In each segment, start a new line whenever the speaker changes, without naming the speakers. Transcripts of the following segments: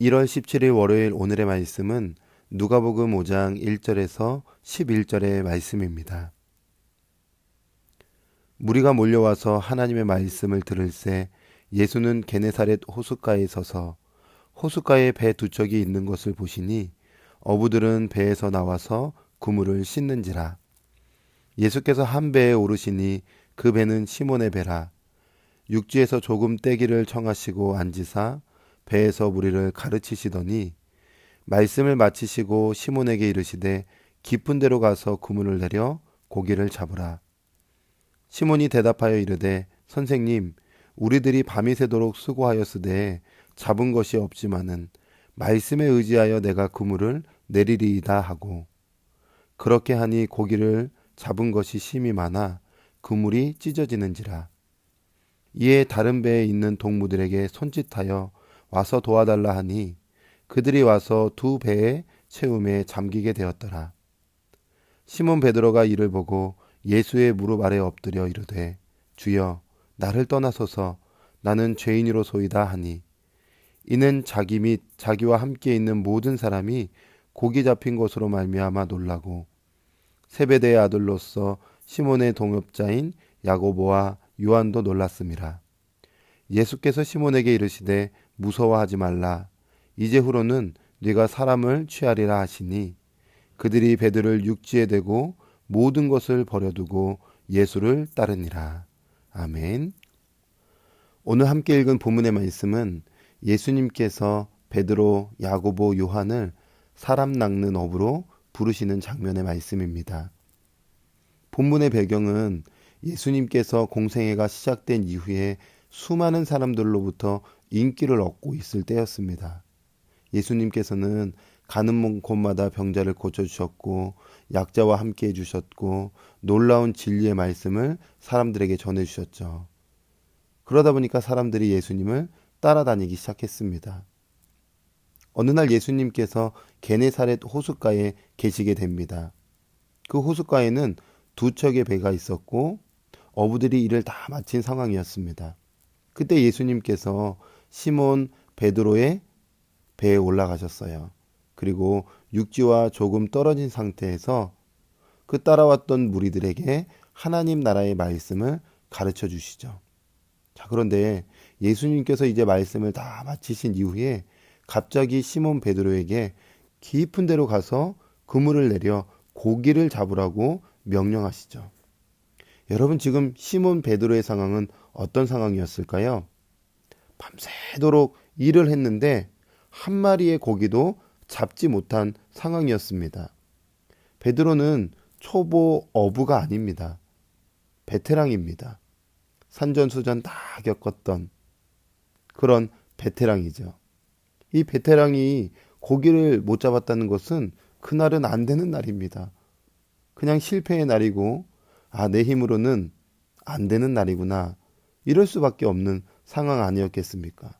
1월 17일 월요일 오늘의 말씀은 누가복음 5장 1절에서 11절의 말씀입니다. 무리가 몰려와서 하나님의 말씀을 들을새 예수는 게네사렛 호숫가에 서서 호숫가에 배 두 척이 있는 것을 보시니 어부들은 배에서 나와서 그물을 씻는지라. 예수께서 한 배에 오르시니 그 배는 시몬의 배라. 육지에서 조금 떼기를 청하시고 앉으사 배에서 무리를 가르치시더니 말씀을 마치시고 시몬에게 이르시되 깊은 데로 가서 그물을 내려 고기를 잡으라. 시몬이 대답하여 이르되 선생님, 우리들이 밤이 새도록 수고하였으되 잡은 것이 없지만은 말씀에 의지하여 내가 그물을 내리리이다 하고, 그렇게 하니 고기를 잡은 것이 심히 많아 그물이 찢어지는지라. 이에 다른 배에 있는 동무들에게 손짓하여 와서 도와달라 하니 그들이 와서 두 배의 채움에 잠기게 되었더라. 시몬 베드로가 이를 보고 예수의 무릎 아래 엎드려 이르되 주여, 나를 떠나소서, 나는 죄인이로소이다 하니, 이는 자기 및 자기와 함께 있는 모든 사람이 고기 잡힌 것으로 말미암아 놀라고 세베대의 아들로서 시몬의 동업자인 야고보와 요한도 놀랐음이라. 예수께서 시몬에게 이르시되 무서워하지 말라. 이제후로는 네가 사람을 취하리라 하시니 그들이 배들을 육지에 대고 모든 것을 버려두고 예수를 따르니라. 아멘. 오늘 함께 읽은 본문의 말씀은 예수님께서 베드로, 야고보, 요한을 사람 낚는 어부로 부르시는 장면의 말씀입니다. 본문의 배경은 예수님께서 공생애가 시작된 이후에 수많은 사람들로부터 인기를 얻고 있을 때였습니다. 예수님께서는 가는 곳마다 병자를 고쳐주셨고 약자와 함께 해주셨고 놀라운 진리의 말씀을 사람들에게 전해주셨죠. 그러다 보니까 사람들이 예수님을 따라다니기 시작했습니다. 어느 날 예수님께서 게네사렛 호숫가에 계시게 됩니다. 그 호숫가에는 두 척의 배가 있었고 어부들이 일을 다 마친 상황이었습니다. 그때 예수님께서 시몬 베드로의 배에 올라가셨어요. 그리고 육지와 조금 떨어진 상태에서 그 따라왔던 무리들에게 하나님 나라의 말씀을 가르쳐 주시죠. 자, 그런데 예수님께서 이제 말씀을 다 마치신 이후에 갑자기 시몬 베드로에게 깊은 데로 가서 그물을 내려 고기를 잡으라고 명령하시죠. 여러분, 지금 시몬 베드로의 상황은 어떤 상황이었을까요? 밤새도록 일을 했는데 한 마리의 고기도 잡지 못한 상황이었습니다. 베드로는 초보 어부가 아닙니다. 베테랑입니다. 산전수전 다 겪었던 그런 베테랑이죠. 이 베테랑이 고기를 못 잡았다는 것은 그날은 안 되는 날입니다. 그냥 실패의 날이고, 내 힘으로는 안 되는 날이구나, 이럴 수밖에 없는 상황 아니었겠습니까?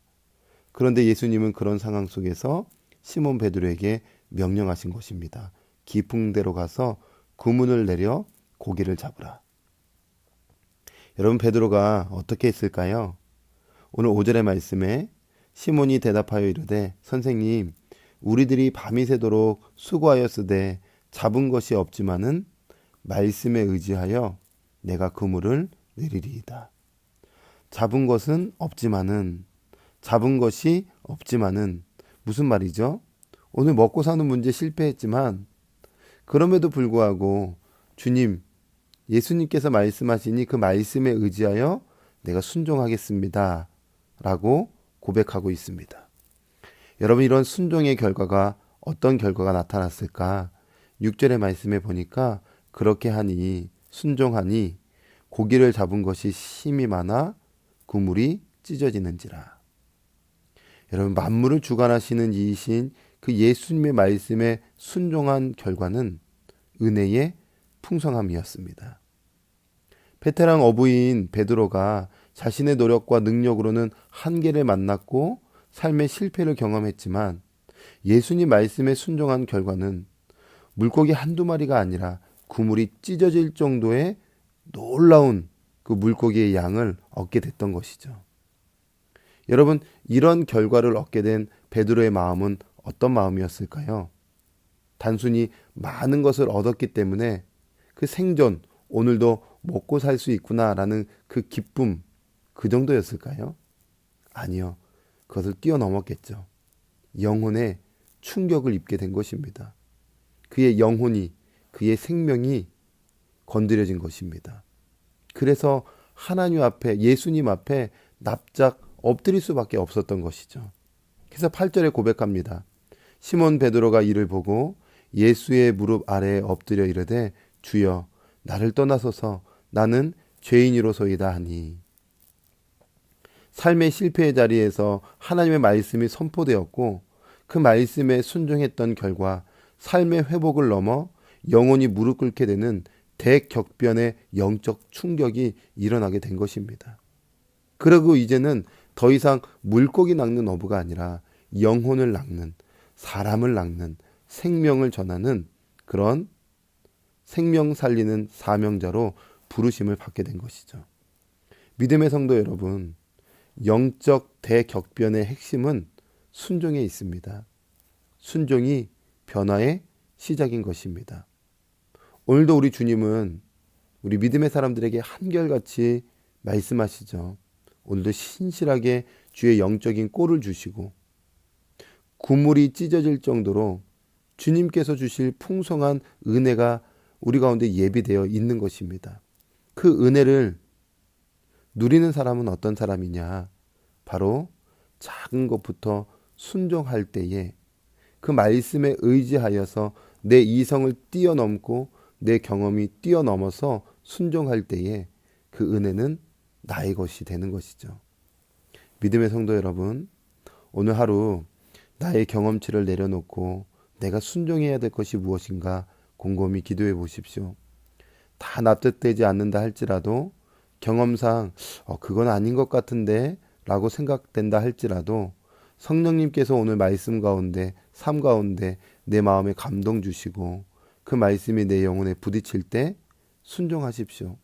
그런데 예수님은 그런 상황 속에서 시몬 베드로에게 명령하신 것입니다. 깊은 데로 가서 그물을 내려 고기를 잡으라. 여러분, 베드로가 어떻게 했을까요? 오늘 5절의 말씀에 시몬이 대답하여 이르되 선생님, 우리들이 밤이 새도록 수고하였으되 잡은 것이 없지만은 말씀에 의지하여 내가 그물을 내리리이다. 잡은 것은 없지만은, 잡은 것이 없지만은 무슨 말이죠? 오늘 먹고 사는 문제 실패했지만 그럼에도 불구하고 주님, 예수님께서 말씀하시니 그 말씀에 의지하여 내가 순종하겠습니다 라고 고백하고 있습니다. 여러분, 이런 순종의 결과가 어떤 결과가 나타났을까? 6절의 말씀에 보니까 그렇게 하니, 순종하니 고기를 잡은 것이 심히 많아 그물이 찢어지는지라. 여러분, 만물을 주관하시는 이이신 그 예수님의 말씀에 순종한 결과는 은혜의 풍성함이었습니다. 베테랑 어부인 베드로가 자신의 노력과 능력으로는 한계를 만났고 삶의 실패를 경험했지만 예수님 말씀에 순종한 결과는 물고기 한두 마리가 아니라 그물이 찢어질 정도의 놀라운 그 물고기의 양을 얻게 됐던 것이죠. 여러분, 이런 결과를 얻게 된 베드로의 마음은 어떤 마음이었을까요? 단순히 많은 것을 얻었기 때문에 그 생존, 오늘도 먹고 살 수 있구나라는 그 기쁨, 그 정도였을까요? 아니요. 그것을 뛰어넘었겠죠. 영혼의 충격을 입게 된 것입니다. 그의 영혼이, 그의 생명이 건드려진 것입니다. 그래서 하나님 앞에, 예수님 앞에 납작 엎드릴 수밖에 없었던 것이죠. 그래서 8절에 고백합니다. 시몬 베드로가 이를 보고 예수의 무릎 아래에 엎드려 이르되 주여 나를 떠나소서 나는 죄인이로소이다 하니. 삶의 실패의 자리에서 하나님의 말씀이 선포되었고 그 말씀에 순종했던 결과 삶의 회복을 넘어 영혼이 무릎 꿇게 되는 대격변의 영적 충격이 일어나게 된 것입니다. 그리고 이제는 더 이상 물고기 낚는 어부가 아니라 영혼을 낚는, 사람을 낚는, 생명을 전하는 그런 생명 살리는 사명자로 부르심을 받게 된 것이죠. 믿음의 성도 여러분, 영적 대격변의 핵심은 순종에 있습니다. 순종이 변화의 시작인 것입니다. 오늘도 우리 주님은 우리 믿음의 사람들에게 한결같이 말씀하시죠. 오늘도 신실하게 주의 영적인 꼴을 주시고 구물이 찢어질 정도로 주님께서 주실 풍성한 은혜가 우리 가운데 예비되어 있는 것입니다. 그 은혜를 누리는 사람은 어떤 사람이냐? 바로 작은 것부터 순종할 때에 그 말씀에 의지하여서 내 이성을 뛰어넘고 내 경험이 뛰어넘어서 순종할 때에 그 은혜는 나의 것이 되는 것이죠. 믿음의 성도 여러분, 오늘 하루 나의 경험치를 내려놓고 내가 순종해야 될 것이 무엇인가 곰곰이 기도해 보십시오. 다 납득되지 않는다 할지라도 경험상 그건 아닌 것 같은데 라고 생각된다 할지라도 성령님께서 오늘 말씀 가운데 삶 가운데 내 마음에 감동 주시고 그 말씀이 내 영혼에 부딪힐 때 순종하십시오.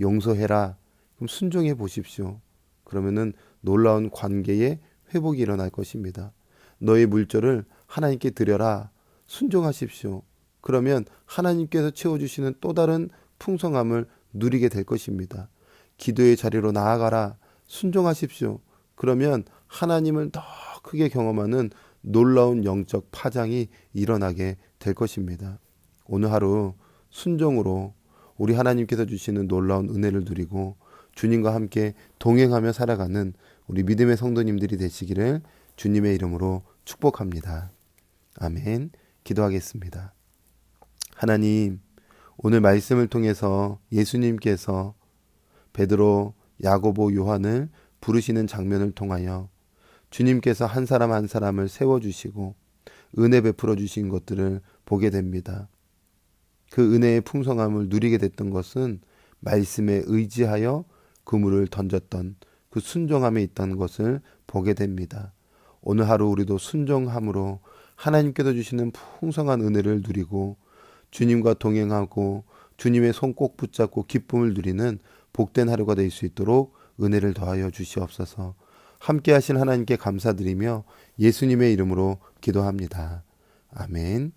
용서해라. 그럼 순종해 보십시오. 그러면은 놀라운 관계의 회복이 일어날 것입니다. 너의 물질을 하나님께 드려라. 순종하십시오. 그러면 하나님께서 채워주시는 또 다른 풍성함을 누리게 될 것입니다. 기도의 자리로 나아가라. 순종하십시오. 그러면 하나님을 더 크게 경험하는 놀라운 영적 파장이 일어나게 될 것입니다. 오늘 하루 순종으로 우리 하나님께서 주시는 놀라운 은혜를 누리고 주님과 함께 동행하며 살아가는 우리 믿음의 성도님들이 되시기를 주님의 이름으로 축복합니다. 아멘. 기도하겠습니다. 하나님, 오늘 말씀을 통해서 예수님께서 베드로, 야고보, 요한을 부르시는 장면을 통하여 주님께서 한 사람 한 사람을 세워주시고 은혜 베풀어 주신 것들을 보게 됩니다. 그 은혜의 풍성함을 누리게 됐던 것은 말씀에 의지하여 그물을 던졌던 그 순종함에 있던 것을 보게 됩니다. 오늘 하루 우리도 순종함으로 하나님께서 주시는 풍성한 은혜를 누리고 주님과 동행하고 주님의 손 꼭 붙잡고 기쁨을 누리는 복된 하루가 될 수 있도록 은혜를 더하여 주시옵소서. 함께 하신 하나님께 감사드리며 예수님의 이름으로 기도합니다. 아멘.